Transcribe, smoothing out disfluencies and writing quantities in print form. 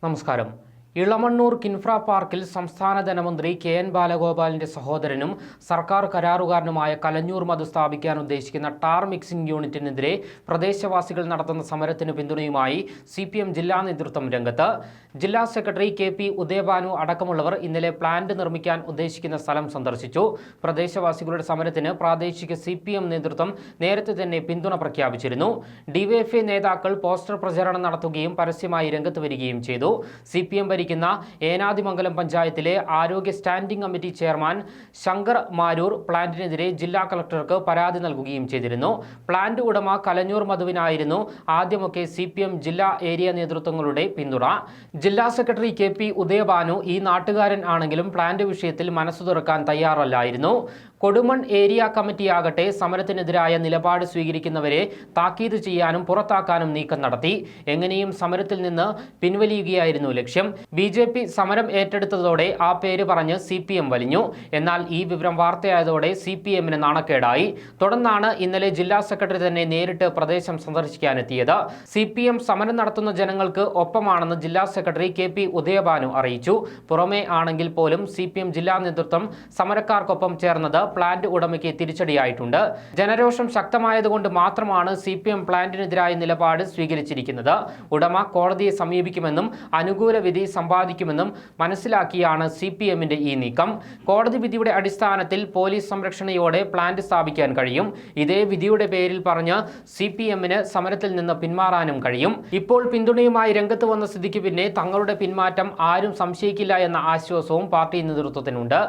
നമസ്കാരം. ഇളമണ്ണൂർ കിൻഫ്ര പാർക്കിൽ സംസ്ഥാന ധനമന്ത്രി കെ.എൻ. ബാലഗോപാലിന്റെ സഹോദരനും സർക്കാർ കരാറുകാരനുമായ കലഞ്ഞൂർ മധു സ്ഥാപിക്കാൻ ഉദ്ദേശിക്കുന്ന ടാർ മിക്സിംഗ് യൂണിറ്റിനെതിരെ പ്രദേശവാസികൾ നടത്തുന്ന സമരത്തിന് പിന്തുണയുമായി CPM ജില്ലാ നേതൃത്വം രംഗത്ത്. ജില്ലാ സെക്രട്ടറി K.P. ഉദയഭാനു അടക്കമുള്ളവർ ഇന്നലെ പ്ലാന്റ് നിർമ്മിക്കാൻ ഉദ്ദേശിക്കുന്ന സ്ഥലം സന്ദർശിച്ചു. പ്രദേശവാസികളുടെ സമരത്തിന് പ്രാദേശിക CPM നേതൃത്വം നേരത്തെ തന്നെ പിന്തുണ പ്രഖ്യാപിച്ചിരുന്നു. DYFI നേതാക്കൾ പോസ്റ്റർ പ്രചാരണം നടത്തുകയും പരസ്യമായി രംഗത്ത് വരികയും ചെയ്തു. CPM ഏനാദിമംഗലം പഞ്ചായത്തിലെ ആരോഗ്യ standing committee chairman Shankar Maroor പ്ലാന്റിനെതിരെ ജില്ലാ കളക്ടർക്ക് പരാതി നൽകുകയും ചെയ്തിരുന്നു. പ്ലാന്റ് ഉടമ കലഞ്ഞൂർ മധുവിനായിരുന്നു ആദ്യമൊക്കെ CPM ജില്ലാ ഏരിയ നേതൃത്വങ്ങളുടെ പിന്തുണ. ജില്ലാ സെക്രട്ടറി K.P. ഉദയഭാനു ഈ നാട്ടുകാരൻ ആണെങ്കിലും പ്ലാന്റ് വിഷയത്തിൽ മനസ്സു തുറക്കാൻ തയ്യാറല്ലായിരുന്നു. കൊടുമൺ ഏരിയ കമ്മിറ്റിയാകട്ടെ സമരത്തിനെതിരായ നിലപാട് സ്വീകരിക്കുന്നവരെ താക്കീത് ചെയ്യാനും പുറത്താക്കാനും നീക്കം നടത്തി. എങ്ങനെയും സമരത്തിൽ നിന്ന് പിൻവലിയുകയായിരുന്നു ലക്ഷ്യം. BJP സമരം ഏറ്റെടുത്തതോടെ ആ പേര് പറഞ്ഞ് CPM വലിഞ്ഞു. എന്നാൽ ഈ വിവരം വാർത്തയായതോടെ CPMന് നാണക്കേടായി. തുടർന്നാണ് ഇന്നലെ ജില്ലാ സെക്രട്ടറി തന്നെ നേരിട്ട് പ്രദേശം സന്ദർശിക്കാനെത്തിയത്. CPM സമരം നടത്തുന്ന ജനങ്ങൾക്ക് ഒപ്പമാണെന്ന് ജില്ലാ സെക്രട്ടറി K.P. ഉദയഭാനു അറിയിച്ചു. പുറമേ ആണെങ്കിൽ പോലും CPM ജില്ലാ നേതൃത്വം സമരക്കാർക്കൊപ്പം ചേർന്നത് പ്ലാന്റ് ഉടമയ്ക്ക് തിരിച്ചടിയായിട്ടുണ്ട്. ജനരോഷം ശക്തമായതുകൊണ്ട് മാത്രമാണ് CPM പ്ലാന്റിനെതിരായ നിലപാട് സ്വീകരിച്ചിരിക്കുന്നത്. ഉടമ കോടതിയെ സമീപിക്കുമെന്നും അനുകൂല വിധി സമ്പാദിക്കുമെന്നും മനസ്സിലാക്കിയാണ് CPMന്റെ ഈ നീക്കം. കോടതി വിധിയുടെ അടിസ്ഥാനത്തിൽ പോലീസ് സംരക്ഷണയോടെ പ്ലാന്റ് സ്ഥാപിക്കാൻ കഴിയും. ഇതേ വിധിയുടെ പേരിൽ പറഞ്ഞ് CPMന് സമരത്തിൽ നിന്ന് പിന്മാറാനും കഴിയും. ഇപ്പോൾ പിന്തുണയുമായി രംഗത്ത് വന്ന സ്ഥിതിക്ക് പിന്നെ തങ്ങളുടെ പിന്മാറ്റം ആരും സംശയിക്കില്ല എന്ന ആശ്വാസവും പാർട്ടി നേതൃത്വത്തിനുണ്ട്.